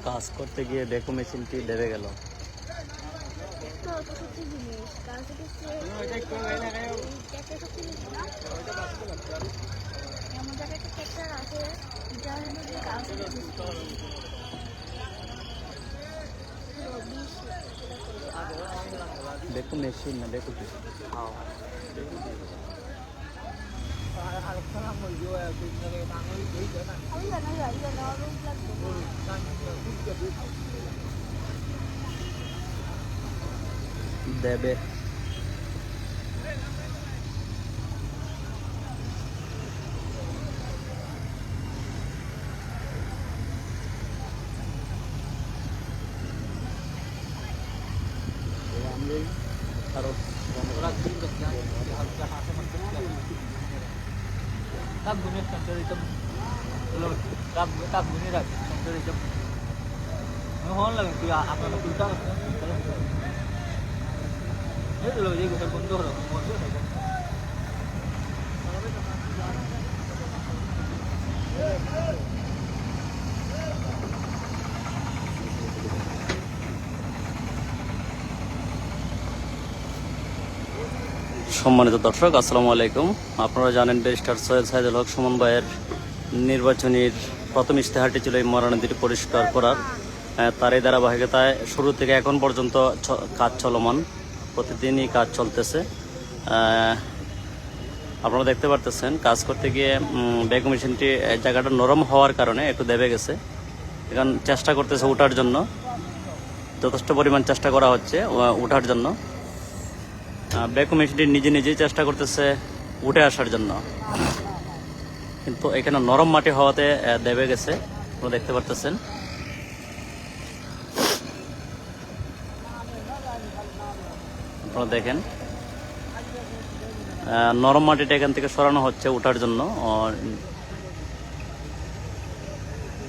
কাজ করতে গিয়ে দেখো মেশিনটি দেবে গেল। দেখো মেশিন না দেখো কি দেবে। আরো Tap guni center itu belum tap guni dah center itu. Mohon lagi tu apa nak kita ni tu lagi kita bundur dah, bundur dah. সম্মানিত দর্শক, আসসালামু আলাইকুম। আপনারা জানেন ব্যারিস্টার সৈয়দ সাইদুল হক সুমন ভাইয়ের নির্বাচনীর প্রথম ইশতেহারটি ছিল এই মরা নদীটি পরিষ্কার করার। তার এই ধারাবাহিকতায় শুরু থেকে এখন পর্যন্ত কাজ চলমান, প্রতিদিনই কাজ চলতেছে। আপনারা দেখতে পারতেছেন কাজ করতে গিয়ে ব্যাগ মেশিনটি জায়গাটা নরম হওয়ার কারণে একটু দেবে গেছে। এখন চেষ্টা করতেছে ওঠার জন্য, যথেষ্ট পরিমাণ চেষ্টা করা হচ্ছে ওঠার জন্য। ব্যাকো মেশিনটি নিজে নিজেই চেষ্টা করতেছে উঠে আসার জন্য, কিন্তু এখানে নরম মাটি হওয়াতে দেবে গেছে। আপনারা দেখতে পারতেছেন আপনারা দেখেন নরম মাটিটা এখান থেকে সরানো হচ্ছে উঠার জন্য।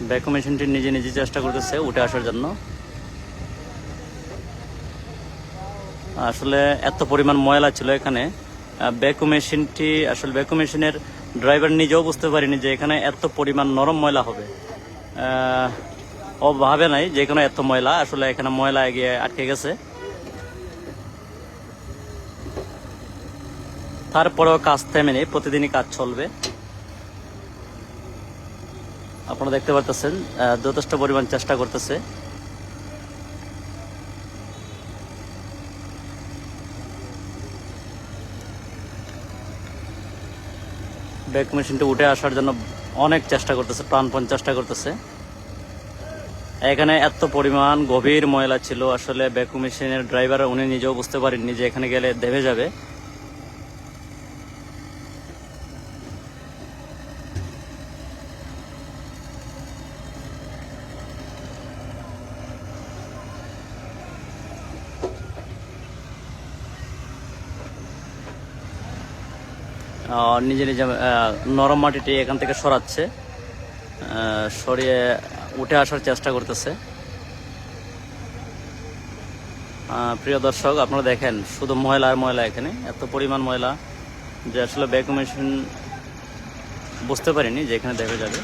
ব্যাকো মেশিনটি নিজে নিজে চেষ্টা করতেছে উঠে আসার জন্য। আসলে এত পরিমাণ ময়লা ছিল এখানে, ব্যাকো মেশিনটি আসলে ব্যাকো মেশিনের ড্রাইভার নিজেও বুঝতে পারিনি যে এখানে এত পরিমাণ নরম ময়লা হবে। ও ভাবে নাই যে এখানে এত ময়লা, আসলে এখানে ময়লা গিয়ে আটকে গেছে। তারপরেও কাজ থেমে নেই, প্রতিদিনই কাজ চলবে। আপনারা দেখতে পারতেছেন যথেষ্ট পরিমাণ চেষ্টা করতেছে। ব্যাক মেশিনটা উঠে আসার জন্য অনেক চেষ্টা করতেছে, প্রাণপণ চেষ্টা করতেছে। এখানে এত পরিমাণ গভীর ময়লা ছিল, আসলে ব্যাক মেশিনের ড্রাইভার উনি নিজেও বুঝতে পারেননি যে এখানে গেলে দেবে যাবে। নিজে নিজে নরম মাটিটি এখান থেকে সরাচ্ছে, সরিয়ে উঠে আসার চেষ্টা করতেছে। প্রিয় দর্শক, আপনারা দেখেন শুধু ময়লা আর ময়লা, এখানে এত পরিমাণ ময়লা যে আসলে ব্যাকো মেশিন বুঝতে পারিনি যে এখানে দেবে যাবে।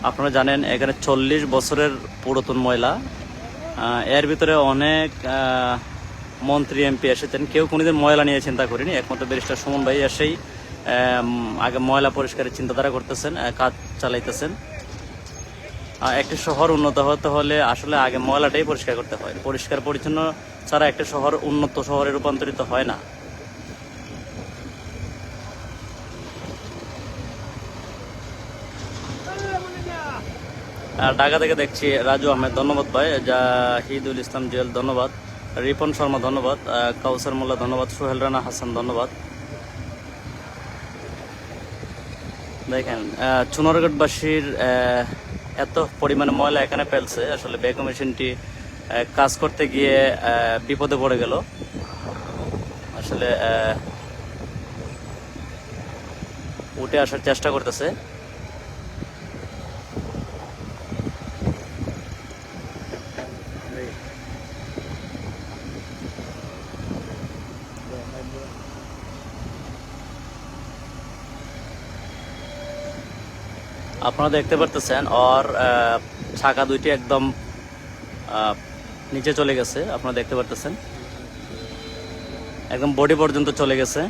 আপনারা জানেন এখানে 40 বছরের পুরাতন ময়লা। এর ভিতরে অনেক মন্ত্রী এমপি এসেছেন, কেউ কোনোদিন ময়লা নিয়ে চিন্তা করেনি। একমাত্র ব্যারিস্টার সুমন ভাই এসেই আগে ময়লা পরিষ্কারের চিন্তাধারা করতেছেন, কাজ চালাইতেছেন। একটি শহর উন্নত হতে হলে আসলে আগে ময়লাটাই পরিষ্কার করতে হয়। পরিষ্কার পরিচ্ছন্ন ছাড়া একটা শহর উন্নত শহরে রূপান্তরিত হয় না। ঢাকা থেকে দেখছি রাজু আহমেদ, ধন্যবাদ ভাই। জাহিদুল ইসলাম জুয়েল ধন্যবাদ। রিপন শর্মা ধন্যবাদ। কাউসার মোল্লা ধন্যবাদ। সোহেল রানা হাসান ধন্যবাদ। দেখেন চুনারগড়বাসীর এত পরিমাণে ময়লা এখানে ফেলছে, আসলে ব্যাকো মেশিনটি কাজ করতে গিয়ে বিপদে পড়ে গেল। আসলে উঠে আসার চেষ্টা করতেছে। আপনারা দেখতে পারতেছেন ওর চাকা দুইটি একদম নিচে চলে গেছে, আপনারা দেখতে পারতেছেন একদম বডি পর্যন্ত চলে গেছে।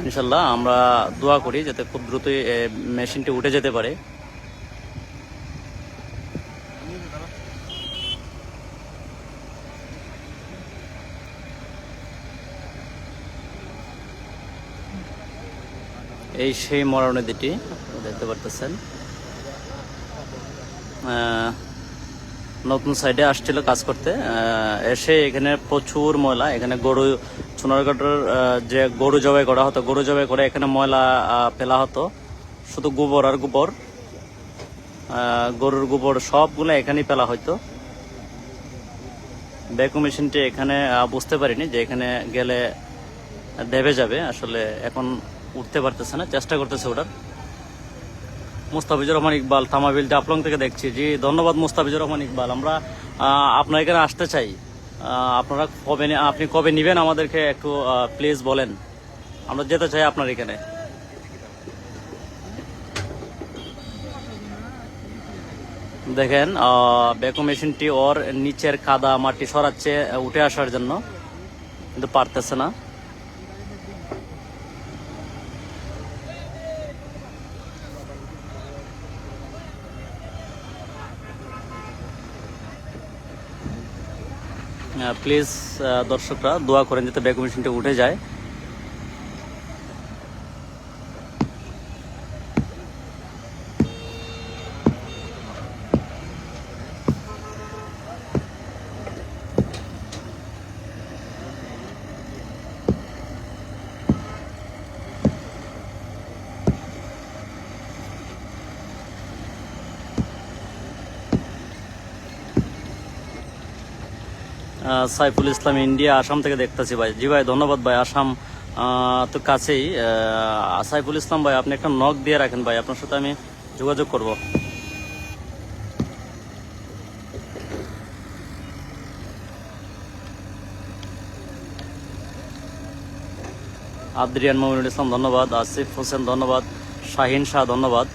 ইনশাল্লাহ আমরা দোয়া করি যাতে খুব দ্রুতই মেশিনটি উঠে যেতে পারে। এই সেই মরা নদীটি দেখতে পারতেছেন। নতুন সাইডে আসছিল কাজ করতে, এসে এখানে প্রচুর ময়লা। এখানে গরু সোনারঘাটের যে গরু জবাই করা হতো, গরু জবাই করে এখানে ময়লা ফেলা হতো, শুধু গোবর আর গোবর, গরুর গোবর সবগুলো এখানেই ফেলা হতো। ভ্যাকুম মেশিনটি এখানে বুঝতে পারিনি যে এখানে গেলে দেবে যাবে, আসলে এখন উঠতে পারতেছে না, চেষ্টা করতেছে ওটার। মুস্তাফিজুর রহমান ইকবাল থামাবিল জাফলং থেকে দেখছি। জি ধন্যবাদ মুস্তাফিজুর রহমান ইকবাল। আমরা আপনার এখানে আসতে চাই, আপনারা আপনি কবে নেবেন আমাদেরকে একটু প্লিজ বলেন, আমরা যেতে চাই আপনার এখানে। দেখেন ভ্যাকুম মেশিনটি ওর নিচের কাদা মাটি সরাচ্ছে উঠে আসার জন্য, কিন্তু পারতেছে না। প্লিজ দর্শকরা দোয়া করেন যাতে ভ্যাকুম মেশিনটি উঠে যায়। সাইফুল ইসলাম ইন্ডিয়া আসাম থেকে দেখতেছি ভাই। জি ভাই ধন্যবাদ ভাই, আসাম তো কাছেই। সাইফুল ইসলাম ভাই আপনি একটা নক দিয়ে রাখেন ভাই, আপনার সাথে আমি যোগাযোগ করব। আদ্রিয়ান মমিনুল ইসলাম ধন্যবাদ, আসিফ হোসেন ধন্যবাদ, শাহিন শাহ ধন্যবাদ,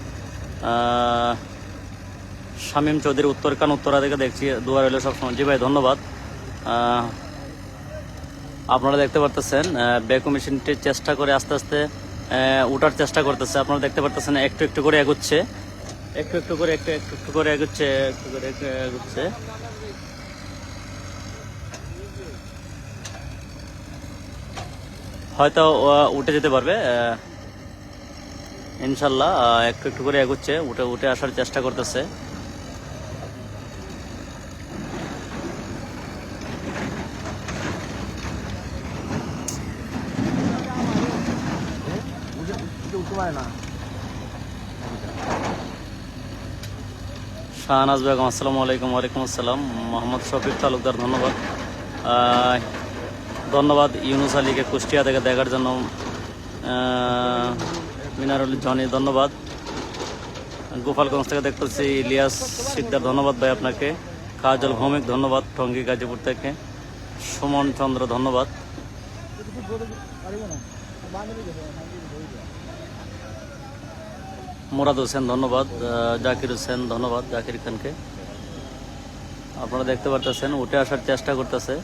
শামীম চৌধুরী উত্তরকান উত্তরা থেকে দেখছি, দুয়া রইল সবসময়। জি ভাই ধন্যবাদ। আপনারা দেখতে পারতেছেন ভ্যাকুম মেশিনটি চেষ্টা করে আস্তে আস্তে উঠার চেষ্টা করতেছে। আপনারা দেখতে পারতেছেন একটু একটু করে এগুচ্ছে, একটু একটু করে একটু করে এগুচ্ছে, একটু করে এগুচ্ছে। হয়তো উঠে যেতে পারবে ইনশাল্লাহ। একটু একটু করে এগুচ্ছে, উঠে উঠে আসার চেষ্টা করতেছে। শাহনাজ বেগম আসসালামু আলাইকুম। ওয়ালাইকুম আসসালাম। মোহাম্মদ শফিক তালুকদার ধন্যবাদ। ধন্যবাদ ইউনুস আলীকে কুষ্টিয়া থেকে দেখার জন্য। মিনারুল জনি ধন্যবাদ। গোপালগঞ্জ থেকে দেখতেছি ইলিয়াস সিকদার ধন্যবাদ ভাই আপনাকে। কাজল ভৌমিক ধন্যবাদ টঙ্গী গাজীপুর থেকে। সুমন চন্দ্র ধন্যবাদ। মুরাদ হোসেন ধন্যবাদ। জাকির হোসেন ধন্যবাদ, জাকির খানকে। আপনারা দেখতে পারতেছেন উঠে আসার চেষ্টা করতেছে।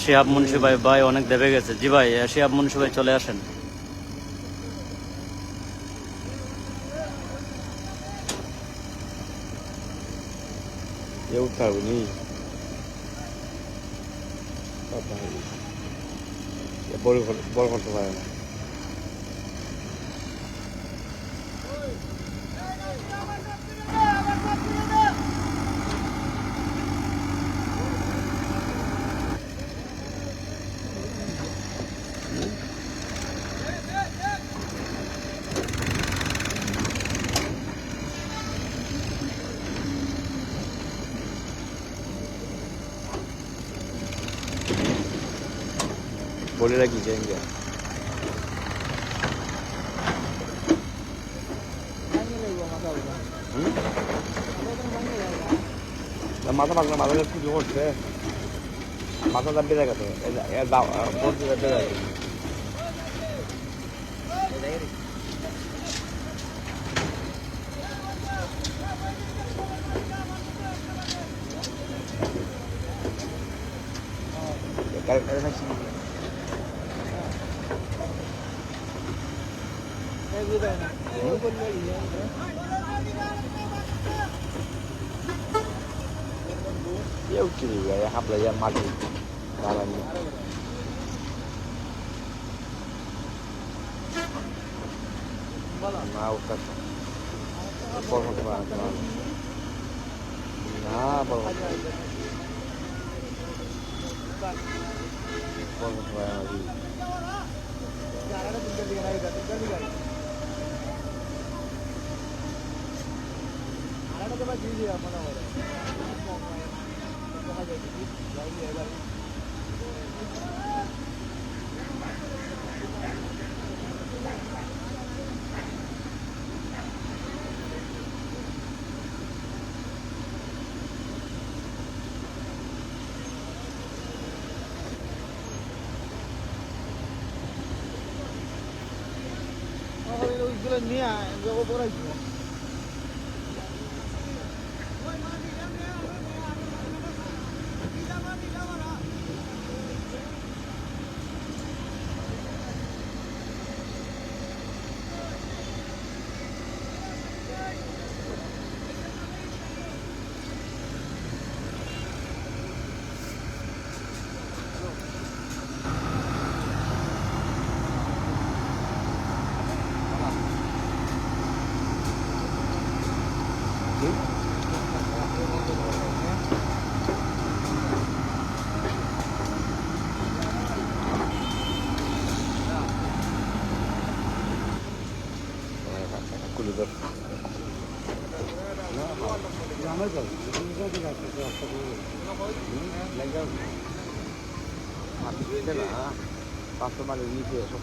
শিহাব মুন্সি ভাই, ভাই অনেক দেবে গেছে। জি ভাই শিহাব মুন্সি ভাই চলে আসেন। বড় করতে পারে না। বলে রাখি যে মাথা পাকনা মাথা কিছু করছে মাথা দাবি দেখাতে বলতে দাবি দেখাতে yêu kỳ vậy hấp lại ra mặt là mau cắt por favor nah por favor ওইগুলো নিয়ে যাবো পড়াইছি কুলিদর পাঁচশো মালের নিচে সব